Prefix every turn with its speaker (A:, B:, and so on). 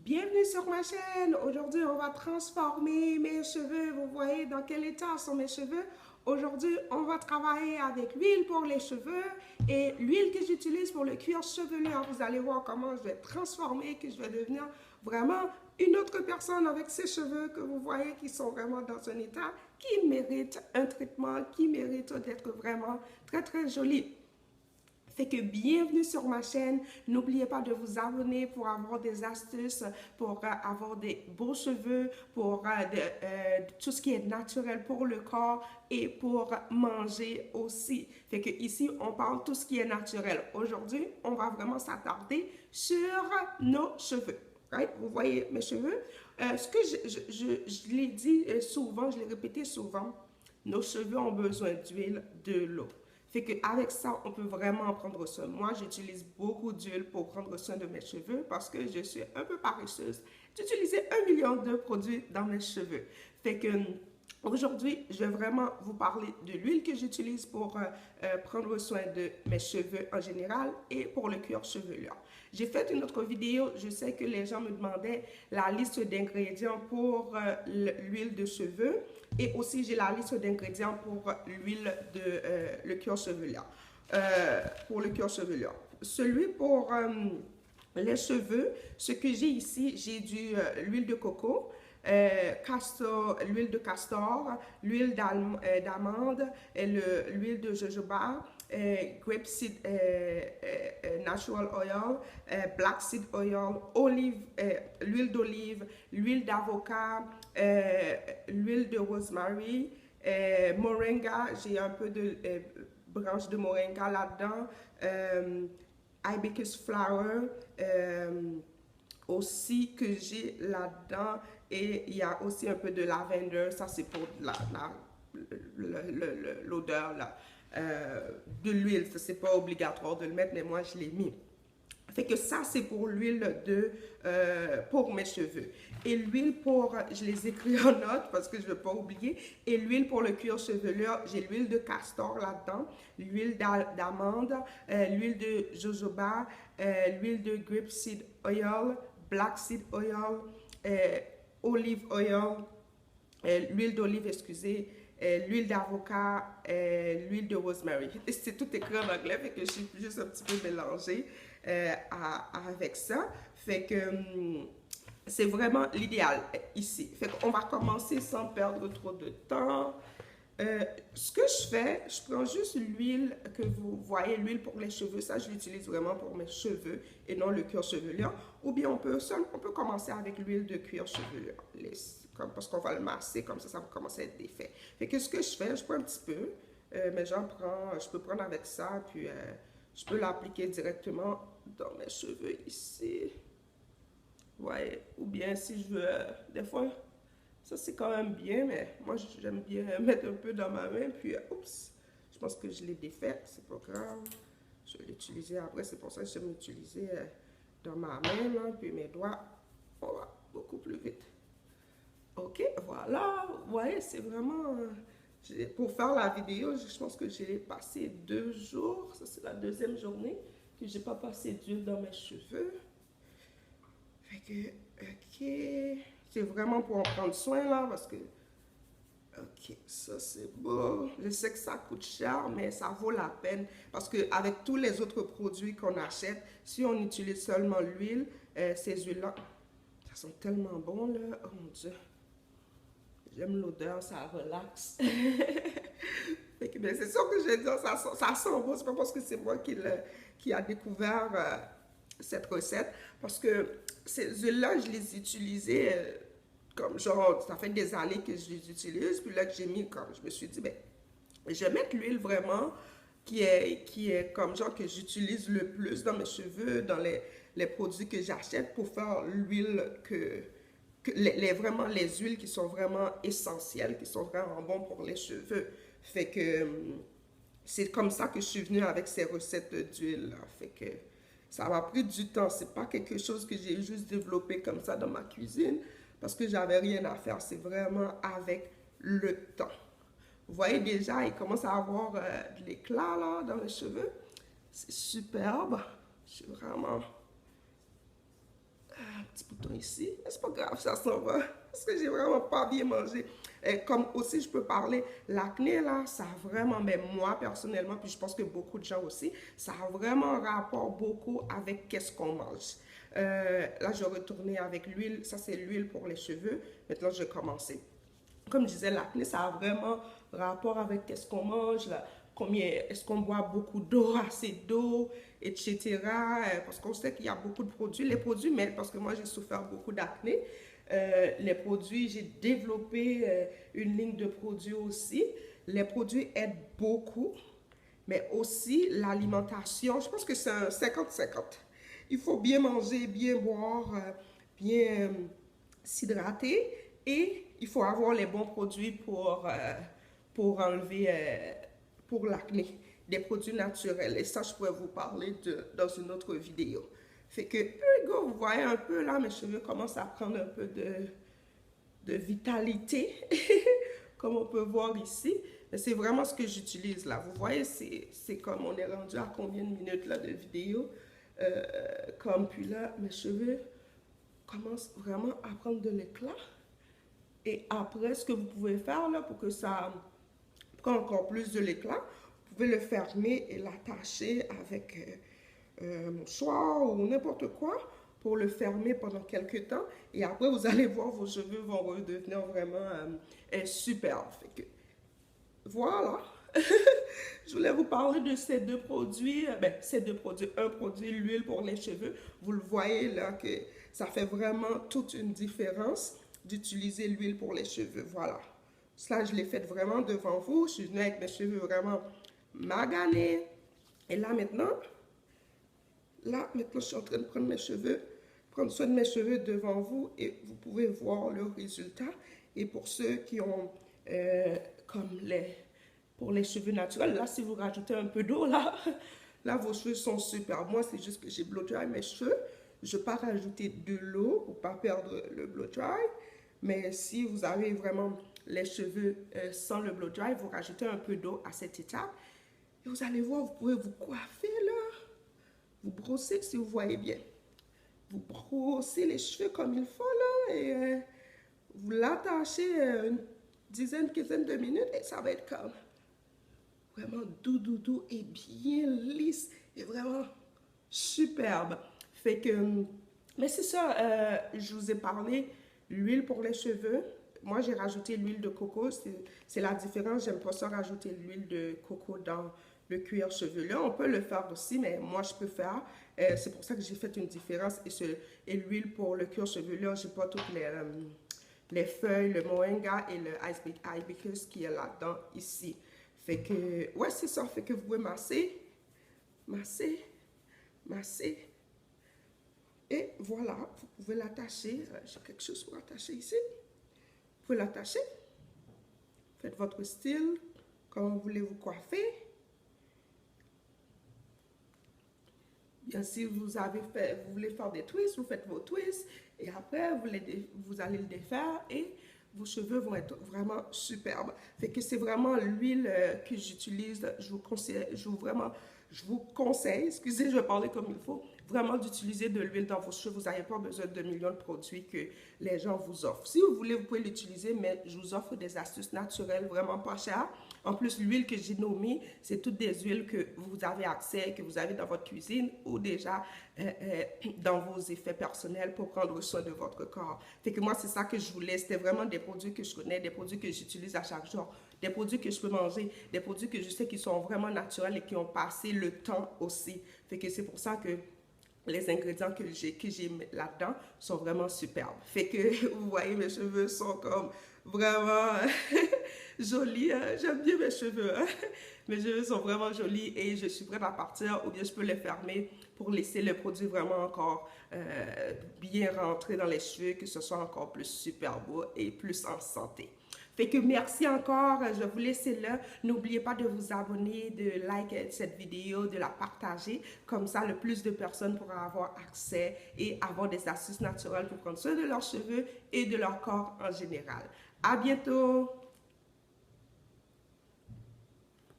A: Bienvenue sur ma chaîne. Aujourd'hui, on va transformer mes cheveux. Vous voyez dans quel état sont mes cheveux. Aujourd'hui, on va travailler avec l'huile pour les cheveux et l'huile que j'utilise pour le cuir chevelu. Vous allez voir comment je vais transformer, que je vais devenir vraiment une autre personne avec ces cheveux que vous voyez qui sont vraiment dans un état qui mérite un traitement, qui mérite d'être vraiment très très joli. Fait que bienvenue sur ma chaîne. N'oubliez pas de vous abonner pour avoir des astuces, pour avoir des beaux cheveux, pour tout ce qui est naturel pour le corps et pour manger aussi. Fait que ici, on parle tout ce qui est naturel. Aujourd'hui, on va vraiment s'attarder sur nos cheveux. Right? Vous voyez mes cheveux? Ce que je l'ai dit souvent, je l'ai répété souvent, nos cheveux ont besoin d'huile, de l'eau. Fait qu'avec ça, on peut vraiment prendre soin. Moi, j'utilise beaucoup d'huile pour prendre soin de mes cheveux parce que je suis un peu paresseuse d'utiliser 1 million de produits dans mes cheveux. Fait que aujourd'hui, je vais vraiment vous parler de l'huile que j'utilise pour prendre soin de mes cheveux en général et pour le cuir chevelu. J'ai fait une autre vidéo, je sais que les gens me demandaient la liste d'ingrédients pour l'huile de cheveux et aussi j'ai la liste d'ingrédients pour l'huile de le cuir chevelu. Pour le cuir chevelu. Celui pour les cheveux, ce que j'ai ici, j'ai l'huile de coco, l'huile de castor, l'huile d'amande, l'huile de jojoba, grapeseed natural oil, black seed oil, l'huile d'olive, l'huile d'avocat, l'huile de rosemary, moringa, j'ai un peu de branches de moringa là-dedans, hibiscus flower, aussi que j'ai là-dedans, et il y a aussi un peu de lavender, ça c'est pour l'odeur de l'huile, c'est pas obligatoire de le mettre, mais moi je l'ai mis. Fait que ça, c'est pour l'huile pour mes cheveux. Et l'huile pour, je les écris en note parce que je ne veux pas oublier. Et l'huile pour le cuir chevelu, j'ai l'huile de castor là-dedans, l'huile d'amande, l'huile de jojoba, l'huile de grapeseed oil, black seed oil, olive oil, l'huile d'olive, excusez, l'huile d'avocat, l'huile de rosemary. C'est tout écrit en anglais, fait que je suis juste un petit peu mélangée avec ça. Fait que c'est vraiment l'idéal ici. Fait qu'on va commencer sans perdre trop de temps. Ce que je fais, je prends juste l'huile que vous voyez, l'huile pour les cheveux. Ça, je l'utilise vraiment pour mes cheveux et non le cuir chevelu. Ou bien on peut commencer avec l'huile de cuir chevelu. Parce qu'on va le masser, comme ça va commencer à être défait. Fait que ce que je fais, je prends un petit peu, mais je peux prendre avec ça, puis je peux l'appliquer directement dans mes cheveux ici. Ouais, ou bien si je veux, des fois, ça c'est quand même bien, mais moi j'aime bien mettre un peu dans ma main, puis oups, je pense que je l'ai défait, c'est pas grave. Je vais l'utiliser après, c'est pour ça que j'aime l'utiliser dans ma main, là, puis mes doigts, on va beaucoup plus vite. Ok, voilà, vous voyez, c'est vraiment... pour faire la vidéo, je pense que j'ai passé 2 jours, ça c'est la deuxième journée que j'ai pas passé d'huile dans mes cheveux. Fait que, ok, c'est vraiment pour en prendre soin là, parce que, ok, ça c'est beau. Je sais que ça coûte cher, mais ça vaut la peine, parce que avec tous les autres produits qu'on achète, si on utilise seulement l'huile, ces huiles-là, ça sent tellement bon là, oh mon Dieu. J'aime l'odeur, ça relaxe. C'est sûr que je vais dire, ça sent bon. C'est pas parce que c'est moi qui a découvert cette recette. Parce que ces huiles-là, je les utilisais comme genre, ça fait des années que je les utilise. Puis là que j'ai mis, comme je me suis dit, ben, je vais mettre l'huile vraiment qui est comme genre que j'utilise le plus dans mes cheveux, dans les produits que j'achète pour faire l'huile vraiment les huiles qui sont vraiment essentielles, qui sont vraiment bons pour les cheveux. Fait que c'est comme ça que je suis venue avec ces recettes d'huile. Fait que ça m'a pris du temps. C'est pas quelque chose que j'ai juste développé comme ça dans ma cuisine parce que j'avais rien à faire. C'est vraiment avec le temps. Vous voyez déjà, il commence à avoir de l'éclat là dans les cheveux. C'est superbe. Je suis vraiment... un petit bouton ici. Mais c'est pas grave, ça s'en va. Parce que j'ai vraiment pas bien mangé. Comme aussi, je peux parler, l'acné, là, ça a vraiment, mais moi, personnellement, puis je pense que beaucoup de gens aussi, ça a vraiment un rapport beaucoup avec qu'est-ce qu'on mange. Là, je vais retourner avec l'huile. Ça, c'est l'huile pour les cheveux. Maintenant, je vais commencer. Comme je disais, l'acné, ça a vraiment rapport avec qu'est-ce qu'on mange, là, combien, est-ce qu'on boit beaucoup d'eau, assez d'eau, etc. Parce qu'on sait qu'il y a beaucoup de produits. Les produits, mais parce que moi, j'ai souffert beaucoup d'acné. Les produits, j'ai développé une ligne de produits aussi. Les produits aident beaucoup, mais aussi l'alimentation. Je pense que c'est un 50-50. Il faut bien manger, bien boire, bien s'hydrater et il faut avoir les bons produits pour enlever, pour l'acné, des produits naturels. Et ça, je pourrais vous parler dans une autre vidéo. Fait que, vous voyez un peu là, mes cheveux commencent à prendre un peu de vitalité, comme on peut voir ici. C'est vraiment ce que j'utilise là. Vous voyez, c'est comme on est rendu à combien de minutes là de vidéo. Comme puis là, mes cheveux commencent vraiment à prendre de l'éclat. Et après, ce que vous pouvez faire là pour que ça prenne encore plus de l'éclat, vous pouvez le fermer et l'attacher avec un mouchoir ou n'importe quoi pour le fermer pendant quelques temps. Et après, vous allez voir, vos cheveux vont redevenir vraiment superbes. Fait que, voilà. Je voulais vous parler de ces deux produits. Ces deux produits. Un produit, l'huile pour les cheveux. Vous le voyez là que ça fait vraiment toute une différence d'utiliser l'huile pour les cheveux. Voilà. Cela, je l'ai fait vraiment devant vous. Je suis venue avec mes cheveux vraiment maganés. Et là, maintenant, je suis en train de prendre mes cheveux, prendre soin de mes cheveux devant vous et vous pouvez voir le résultat. Et pour ceux qui ont, pour les cheveux naturels, là, si vous rajoutez un peu d'eau, là, vos cheveux sont super. Moi, c'est juste que j'ai blow dry mes cheveux. Je ne vais pas rajouter de l'eau pour ne pas perdre le blow dry. Mais si vous avez vraiment les cheveux sans le blow dry, vous rajoutez un peu d'eau à cette étape. Et vous allez voir, vous pouvez vous coiffer là. Vous brossez si vous voyez bien. Vous brossez les cheveux comme il faut là. Et vous l'attachez une dizaine, quinzaine de minutes et ça va être comme vraiment doux et bien lisse et vraiment superbe. Fait que, mais c'est ça, je vous ai parlé, l'huile pour les cheveux. Moi, j'ai rajouté l'huile de coco, c'est la différence. J'aime pas ça rajouter l'huile de coco dans le cuir chevelu. On peut le faire aussi, mais moi, je peux faire. C'est pour ça que j'ai fait une différence. Et l'huile pour le cuir chevelu, j'ai pas toutes les feuilles, le moringa et le hibiscus qui est là-dedans, ici. Fait que, ouais, c'est ça. Fait que vous pouvez masser, masser, masser. Et voilà, vous pouvez l'attacher. J'ai quelque chose pour attacher ici. Vous pouvez l'attacher. Faites votre style, comme vous voulez vous coiffer. Bien, si vous voulez faire des twists, vous faites vos twists. Et après, vous allez le défaire et vos cheveux vont être vraiment superbes. Fait que c'est vraiment l'huile que j'utilise. Je vous conseille, excusez, je vais parler comme il faut, vraiment d'utiliser de l'huile dans vos cheveux. Vous n'avez pas besoin de millions de produits que les gens vous offrent. Si vous voulez, vous pouvez l'utiliser, mais je vous offre des astuces naturelles vraiment pas chères. En plus, l'huile que j'ai nommée, c'est toutes des huiles que vous avez accès, que vous avez dans votre cuisine ou déjà dans vos effets personnels pour prendre soin de votre corps. Fait que moi, c'est ça que je voulais. C'était vraiment des produits que je connais, des produits que j'utilise à chaque jour, des produits que je peux manger, des produits que je sais qui sont vraiment naturels et qui ont passé le temps aussi. Fait que c'est pour ça que les ingrédients que j'ai là-dedans sont vraiment superbes. Fait que vous voyez, mes cheveux sont comme vraiment jolis. Hein? J'aime bien mes cheveux. Hein? Mes cheveux sont vraiment jolis et je suis prête à partir ou bien je peux les fermer pour laisser le produit vraiment encore bien rentrer dans les cheveux, que ce soit encore plus super beau et plus en santé. Fait que merci encore, je vais vous laisser là. N'oubliez pas de vous abonner, de liker cette vidéo, de la partager. Comme ça, le plus de personnes pourront avoir accès et avoir des astuces naturelles pour prendre soin de leurs cheveux et de leur corps en général. À bientôt!